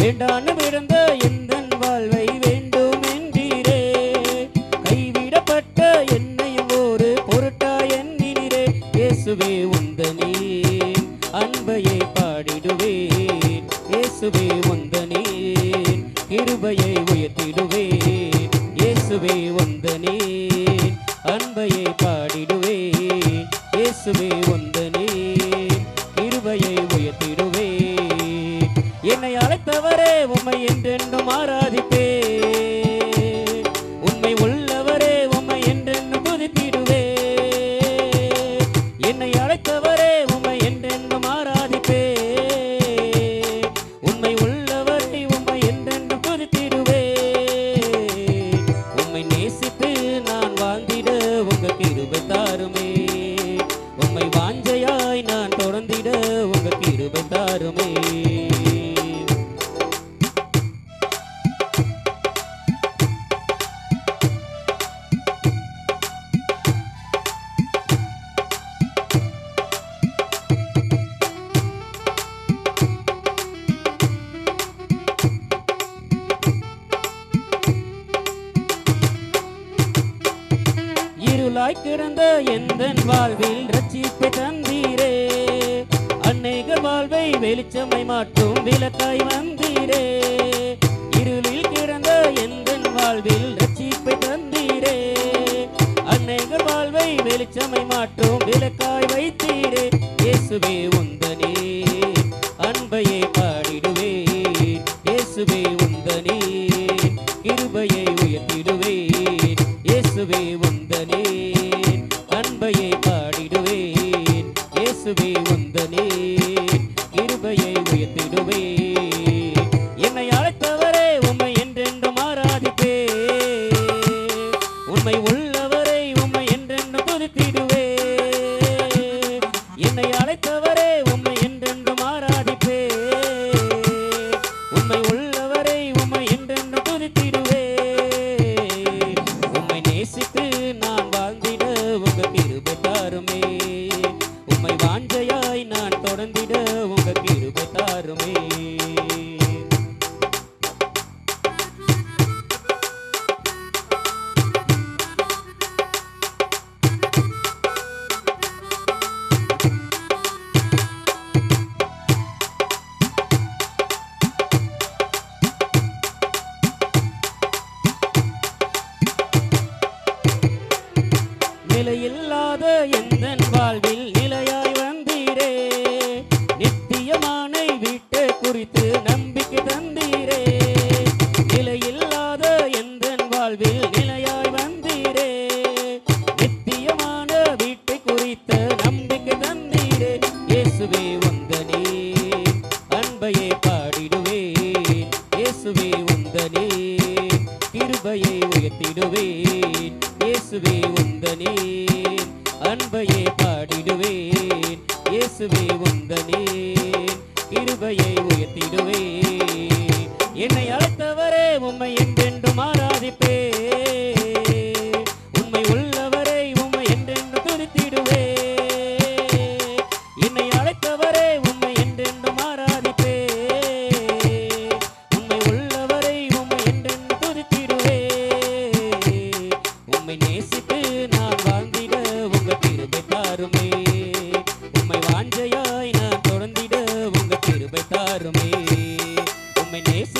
வேண்டான்னு விழுந்த எந்தன் வாழ்வை வேண்டும் என்றீரே. கைவிடப்பட்ட என்னையும் ஒரு பொருட்டா எண்ணினீரே. இயேசுவே உந்தனே அன்பையை பாடிடுவேன். இயேசுவே உந்தனே கிருபையை உயர்த்திடுவேன். இயேசுவே உந்தனே அன்பையை பாடிடுவேன். இயேசுவே உந்தனே கிருபையை உயர்த்திடுவேன். என்னை அழைத்தவரே உம்மை என்றென்றும் ஆராதிப்பேன். உண்மை உள்ளவரே உம்மை என்றென்றும் துதித்திடுவேன். என்னை அழைத்தவரே உம்மை என்றென்றும் ஆராதிப்பேன். உண்மை உள்ளவரை உம்மை என்றென்றும் துதித்திடுவேன். உம்மை நேசித்து நான் வாழ்ந்திட உங்க கிருபை தாருமே. உம்மை வாஞ்சையாய் நான் தொடர்ந்திட உங்க கிருபை தாருமே. இருளாய் கிடந்த எந்தன் வாழ்வில் ரட்சிப்பை தந்தீரே. அநேக வாழ்வை வெளிச்சமை மாற்றும் விளக்காய் வந்தீரே. இருளில் கிடந்த எந்தன் வாழ்வில் ரட்சிப்பை தந்தீரே. அநேக வாழ்வை வெளிச்சமை மாற்றும் விளக்காய் வைத்தீரே. இயேசுவே உந்தனே அன்பையை பாடிடுவேன். இயேசுவே உந்தனே கிருபையை உயர்த்திடுவேன். இயேசுவே உந்தனே அன்பையை பாடிடுவேன். இயேசுவே உந்தனே கிருபையை உயர்த்திடுவேன். என்னை அழைத்தவரே உம்மை என்றென்றும் ஆராதிப்பேன். உண்மை உள்ளவரை உம்மை என்றென்றும் துதித்திடுவேன். என்னை அழைத்தவரே உம்மை என்றென்றும் ஆராதிப்பேன். உண்மை உள்ளவரை உம்மை என்றென்றும் துதித்திடுவேன். உம்மை நேசித்து நான் வாழ்ந்திட உங்க கிருபை தாருமே. உம்மை வாஞ்சையாய் நான் தொடர்ந்திட உங்க கிருபை தாருமே. நிலையில்லாத எந்தன் வாழ்வில் நிலையாய் வந்தீரே. நித்தியமான வீட்டை குறித்து நம்பிக்கை தந்தீரே. நிலையில்லாத எந்தன் வாழ்வில் நிலையாய் வந்தீரே. நித்தியமான வீட்டை குறித்த நம்பிக்கை தந்தீரே. இயேசுவே உந்தனே அன்பையை பாடிடுவேன். இயேசுவே உந்தனே கிருபையை உயர்த்திடுவேன். இயேசுவே உந்தனே அன்பையை பாடிடுவேன். இயேசுவே உந்தனே கிருபையை உயர்த்திடுவேன். என்னை அழைத்தவரே உம்மை என்றென்றும் ஆராதிப்பேன். உண்மை உள்ளவரை உம்மை என்றென்றும் துதித்திடுவேன். என்னை அழைத்தவரே உம்மை என்றென்றும் ஆராதிப்பேன். உண்மை உள்ளவரை உம்மை என்றென்றும் துதித்திடுவேன். உம்மை நேசித்து நான் வாழ்ந்திட உங்க கிருபை தாருமே. உம்மை வாஞ்சையாய் நான் தொடர்ந்திட உங்க கிருபை தாருமே. உம்மை நேசி